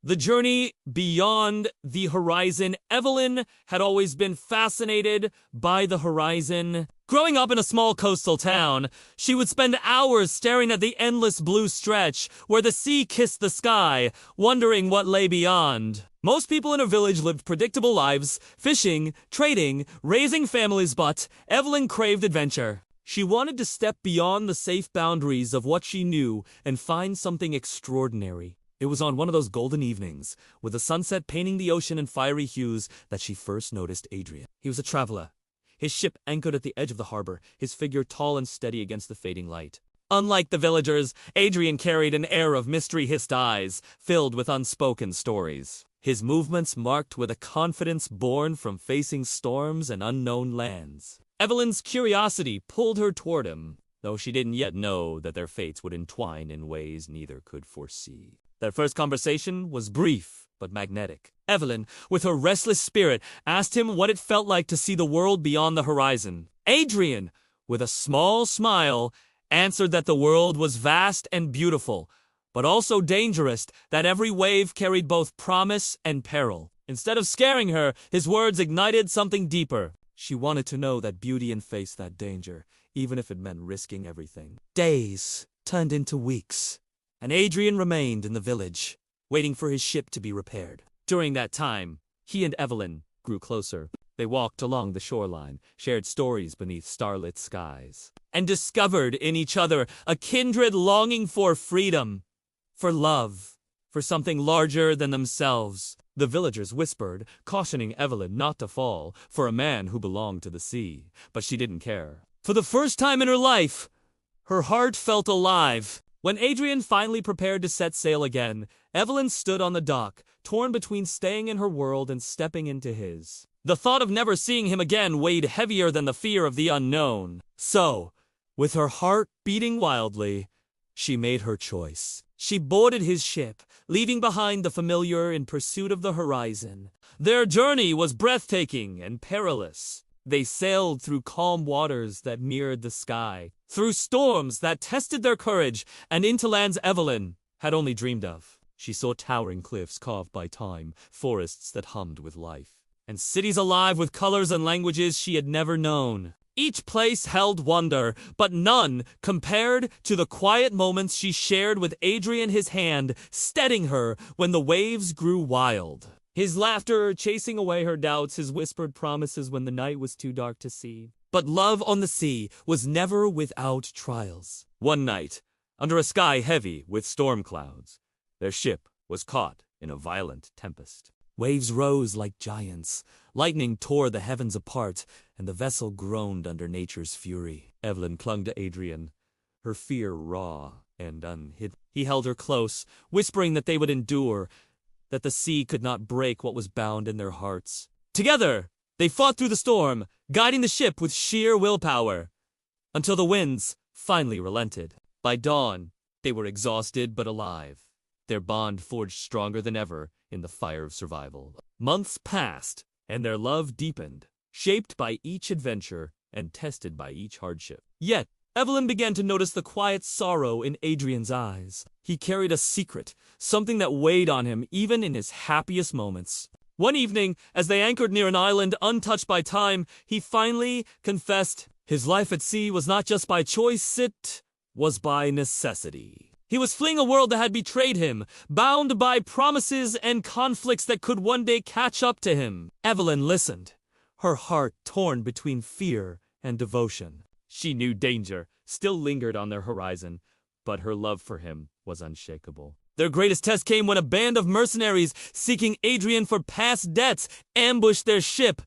The journey beyond the horizon. Evelyn had always been fascinated by the horizon. Growing up in a small coastal town, she would spend hours staring at the endless blue stretch where the sea kissed the sky, wondering what lay beyond. Most people in her village lived predictable lives, fishing, trading, raising families, but Evelyn craved adventure. She wanted to step beyond the safe boundaries of what she knew and find something extraordinary. It was on one of those golden evenings, with the sunset painting the ocean in fiery hues, that she first noticed Adrian. He was a traveler. His ship anchored at the edge of the harbor, his figure tall and steady against the fading light. Unlike the villagers, Adrian carried an air of mystery-hissed eyes, filled with unspoken stories. His movements marked with a confidence born from facing storms and unknown lands. Evelyn's curiosity pulled her toward him, though she didn't yet know that their fates would entwine in ways neither could foresee. Their first conversation was brief but magnetic. Evelyn, with her restless spirit, asked him what it felt like to see the world beyond the horizon. Adrian, with a small smile, answered that the world was vast and beautiful, but also dangerous, that every wave carried both promise and peril. Instead of scaring her, his words ignited something deeper. She wanted to know that beauty and face that danger, even if it meant risking everything. Days turned into weeks, and Adrian remained in the village, waiting for his ship to be repaired. During that time, he and Evelyn grew closer. They walked along the shoreline, shared stories beneath starlit skies, and discovered in each other a kindred longing for freedom, for love, for something larger than themselves. The villagers whispered, cautioning Evelyn not to fall for a man who belonged to the sea, but she didn't care. For the first time in her life, her heart felt alive. When Adrian finally prepared to set sail again, Evelyn stood on the dock, torn between staying in her world and stepping into his. The thought of never seeing him again weighed heavier than the fear of the unknown. So, with her heart beating wildly, she made her choice. She boarded his ship, leaving behind the familiar in pursuit of the horizon. Their journey was breathtaking and perilous. They sailed through calm waters that mirrored the sky, through storms that tested their courage, and into lands Evelyn had only dreamed of. She saw towering cliffs carved by time, forests that hummed with life, and cities alive with colors and languages she had never known. Each place held wonder, but none compared to the quiet moments she shared with Adrian, his hand steadying her when the waves grew wild. His laughter chasing away her doubts, his whispered promises when the night was too dark to see. But love on the sea was never without trials. One night, under a sky heavy with storm clouds, their ship was caught in a violent tempest. Waves rose like giants, lightning tore the heavens apart, and the vessel groaned under nature's fury. Evelyn clung to Adrian, her fear raw and unhidden. He held her close, whispering that they would endure, that the sea could not break what was bound in their hearts. Together, they fought through the storm, guiding the ship with sheer willpower, until the winds finally relented. By dawn, they were exhausted but alive, their bond forged stronger than ever in the fire of survival. Months passed, and their love deepened, shaped by each adventure and tested by each hardship. Yet, Evelyn began to notice the quiet sorrow in Adrian's eyes. He carried a secret, something that weighed on him even in his happiest moments. One evening, as they anchored near an island untouched by time, he finally confessed his life at sea was not just by choice, it was by necessity. He was fleeing a world that had betrayed him, bound by promises and conflicts that could one day catch up to him. Evelyn listened, her heart torn between fear and devotion. She knew danger still lingered on their horizon, but her love for him was unshakable. Their greatest test came when a band of mercenaries seeking Adrian for past debts ambushed their ship.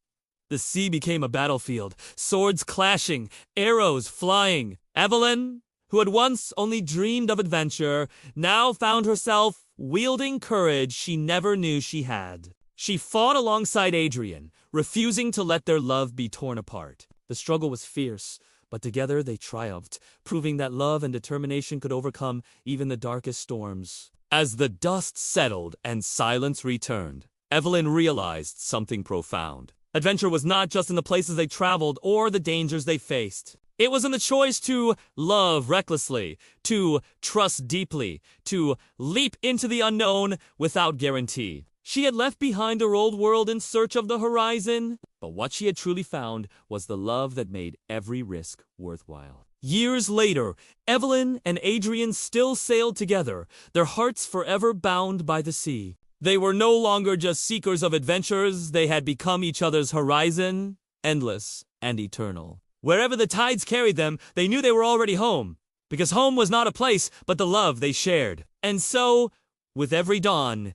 The sea became a battlefield, swords clashing, arrows flying. Evelyn, who had once only dreamed of adventure, now found herself wielding courage she never knew she had. She fought alongside Adrian, refusing to let their love be torn apart. The struggle was fierce, but together they triumphed, proving that love and determination could overcome even the darkest storms. As the dust settled and silence returned, Evelyn realized something profound. Adventure was not just in the places they traveled or the dangers they faced. It was in the choice to love recklessly, to trust deeply, to leap into the unknown without guarantee. She had left behind her old world in search of the horizon, but what she had truly found was the love that made every risk worthwhile. Years later, Evelyn and Adrian still sailed together, their hearts forever bound by the sea. They were no longer just seekers of adventures, they had become each other's horizon, endless and eternal. Wherever the tides carried them, they knew they were already home, because home was not a place, but the love they shared. And so, with every dawn,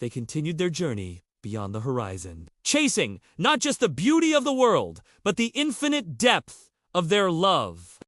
they continued their journey beyond the horizon, chasing not just the beauty of the world, but the infinite depth of their love.